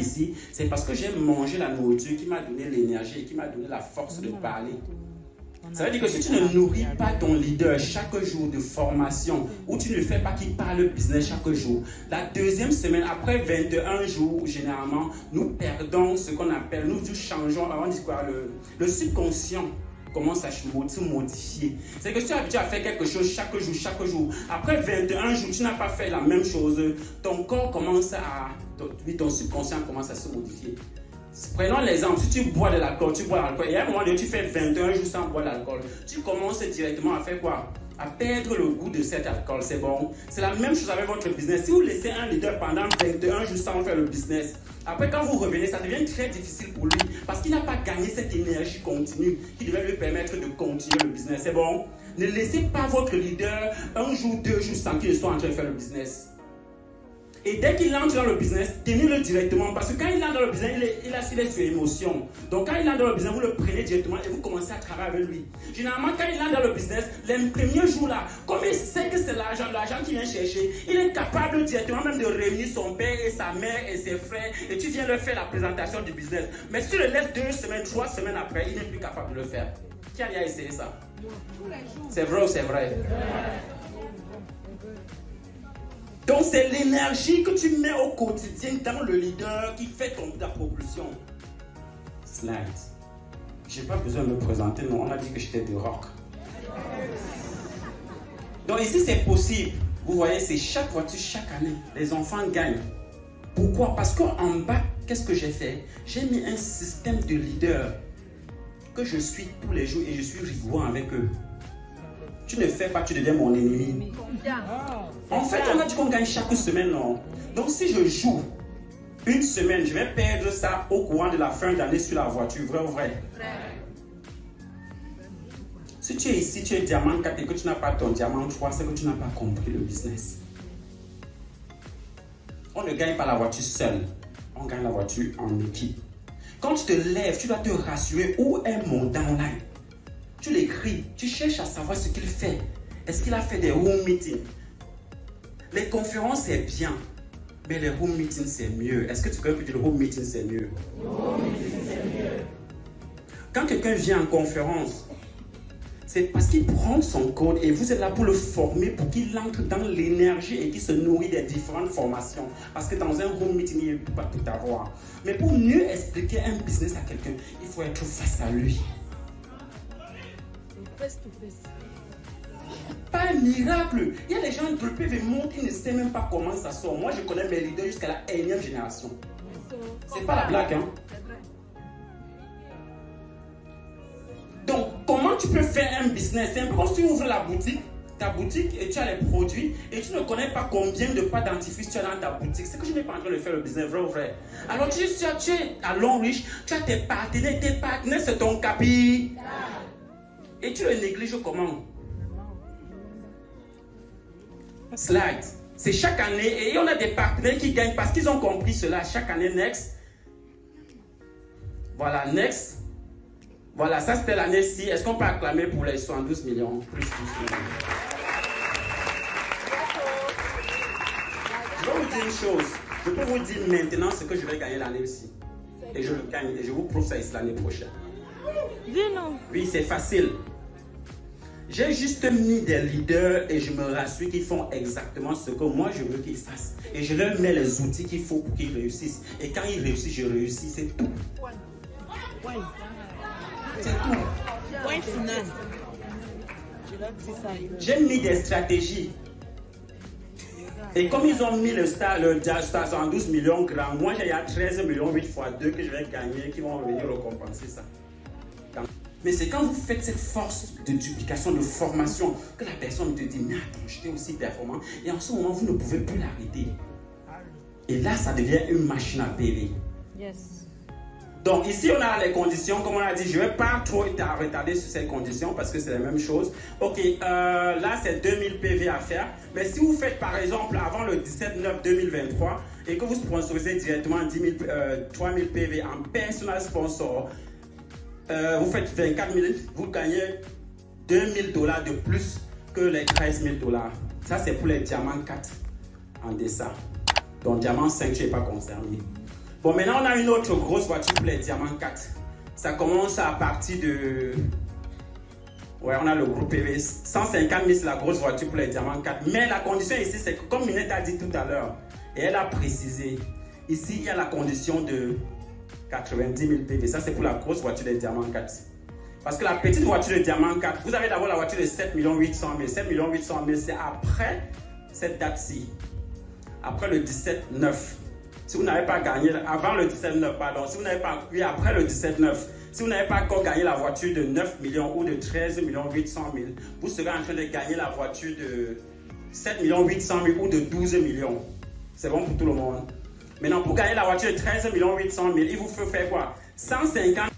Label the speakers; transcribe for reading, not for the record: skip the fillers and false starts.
Speaker 1: ici, c'est parce que j'ai mangé la nourriture qui m'a donné l'énergie et qui m'a donné la force de parler. Ça veut dire que si tu ne nourris pas ton leader chaque jour de formation ou tu ne fais pas qu'il parle business chaque jour, la deuxième semaine, après 21 jours, généralement, nous perdons ce qu'on appelle, nous changeons, on dit quoi, le subconscient commence à se modifier. C'est que si tu es habitué à faire quelque chose chaque jour, après 21 jours, tu n'as pas fait la même chose, ton corps commence à, ton subconscient commence à se modifier. Prenons l'exemple, si tu bois de l'alcool, et à un moment donné, tu fais 21 jours sans boire d'alcool, tu commences directement à faire quoi? À perdre le goût de cet alcool, c'est bon. C'est la même chose avec votre business. Si vous laissez un leader pendant 21 jours sans faire le business, après quand vous revenez, ça devient très difficile pour lui parce qu'il n'a pas gagné cette énergie continue qui devait lui permettre de continuer le business, c'est bon. Ne laissez pas votre leader un jour, 2 jours sans qu'il soit en train de faire le business. Et dès qu'il entre dans le business, tenez-le directement. Parce que quand il entre dans le business, il est sur émotion. Donc quand il entre dans le business, vous le prenez directement et vous commencez à travailler avec lui. Généralement, quand il entre dans le business, les premiers jours là, comme il sait que c'est l'argent qu'il vient chercher, il est capable directement même de réunir son père et sa mère et ses frères. Et tu viens leur faire la présentation du business. Mais si tu le laisses 2 semaines, 3 semaines après, il n'est plus capable de le faire. Qui a déjà essayé ça? C'est vrai ou c'est vrai? Donc c'est l'énergie que tu mets au quotidien dans le leader qui fait ta propulsion. Slide. Je n'ai pas besoin de me présenter, non, on a dit que j'étais de rock. Donc ici c'est possible. Vous voyez, c'est chaque voiture, chaque année, les enfants gagnent. Pourquoi? Parce qu'en bas, qu'est-ce que j'ai fait? J'ai mis un système de leader que je suis tous les jours et je suis rigoureux avec eux. Tu ne fais pas, tu deviens mon ennemi. En fait, on a dit qu'on gagne chaque semaine, non? Donc, si je joue une semaine, je vais perdre ça au courant de la fin d'année sur la voiture. Vrai ou vrai? Si tu es ici, tu es diamant 4 et que tu n'as pas ton diamant 3, c'est que tu n'as pas compris le business. On ne gagne pas la voiture seule. On gagne la voiture en équipe. Quand tu te lèves, tu dois te rassurer où est mon downline. Tu l'écris, tu cherches à savoir ce qu'il fait. Est-ce qu'il a fait des home meetings? Les conférences, c'est bien, mais les home meetings, c'est mieux. Est-ce que tu connais que le home meeting, c'est mieux? Quand quelqu'un vient en conférence, c'est parce qu'il prend son code et vous êtes là pour le former, pour qu'il entre dans l'énergie et qu'il se nourrit des différentes formations. Parce que dans un home meeting, il ne peut pas tout avoir. Mais pour mieux expliquer un business à quelqu'un, il faut être face à lui.
Speaker 2: Face to face.
Speaker 1: Pas un miracle. Il y a des gens de PV Monde qui ne savent même pas comment ça sort. Moi, je connais mes leaders jusqu'à la énième génération. C'est pas la blague, hein? Donc, comment tu peux faire un business? C'est un peu comme si tu ouvres ta boutique et tu as les produits et tu ne connais pas combien de pâtes dentifrice tu as dans ta boutique. C'est que je n'ai pas en train de faire le business, vrai ou vrai? Alors, tu es à Longreach, tu as tes partenaires, c'est ton capi. Et tu le négliges comment? Slide. C'est chaque année et on a des partenaires qui gagnent parce qu'ils ont compris cela. Chaque année, next. Voilà, next. Voilà, ça c'était l'année-ci. Est-ce qu'on peut acclamer pour les 72 millions? Plus 12 millions. Je vais vous dire une chose. Je peux vous dire maintenant ce que je vais gagner l'année-ci. Et je le gagne. Et je vous prouve ça ici l'année prochaine.
Speaker 2: Dis-nous.
Speaker 1: Oui, c'est facile. J'ai juste mis des leaders et je me rassure qu'ils font exactement ce que moi je veux qu'ils fassent. Et je leur mets les outils qu'il faut pour qu'ils réussissent. Et quand ils réussissent, je réussis. C'est tout. C'est tout.
Speaker 2: Point final.
Speaker 1: J'ai mis des stratégies. Et comme ils ont mis le 12 millions grand, moi j'ai 13 millions 8 fois 2 que je vais gagner qui vont venir récompenser ça. Mais c'est quand vous faites cette force de duplication, de formation, que la personne te dit, mais attends, j'étais aussi performant. Et en ce moment, vous ne pouvez plus l'arrêter. Et là, ça devient une machine à payer.
Speaker 2: Yes.
Speaker 1: Donc ici, on a les conditions. Comme on a dit, je ne vais pas trop retarder sur ces conditions parce que c'est la même chose. Ok, là, c'est 2000 PV à faire. Mais si vous faites, par exemple, avant le 17/9/2023 et que vous sponsorisez directement 3000 PV en personal sponsor, vous faites 24 000, vous gagnez $2 000 de plus que les $13 000. Ça, c'est pour les diamants 4 en dessin. Donc, diamant 5, tu n'es pas concerné. Bon, maintenant, on a une autre grosse voiture pour les diamants 4. Ça commence à partir de... Ouais, on a le groupe PV. 150 000, c'est la grosse voiture pour les diamants 4. Mais la condition ici, c'est que, comme Minette a dit tout à l'heure, et elle a précisé, ici, il y a la condition de 90 000 PV. Ça, c'est pour la grosse voiture des diamants 4. Parce que la petite voiture de diamant 4, vous avez d'abord la voiture de 7 800 000. 7 800 000, c'est après cette date-ci. Après le 17-9. Si vous n'avez pas gagné, avant le 17-9, pardon, si vous n'avez pas, oui, après le 17-9, si vous n'avez pas encore gagné la voiture de 9 millions ou de 13 800 000, vous serez en train de gagner la voiture de 7 800 000 ou de 12 millions. C'est bon pour tout le monde. Maintenant, pour gagner la voiture de 13 800 000, il vous faut faire quoi? 150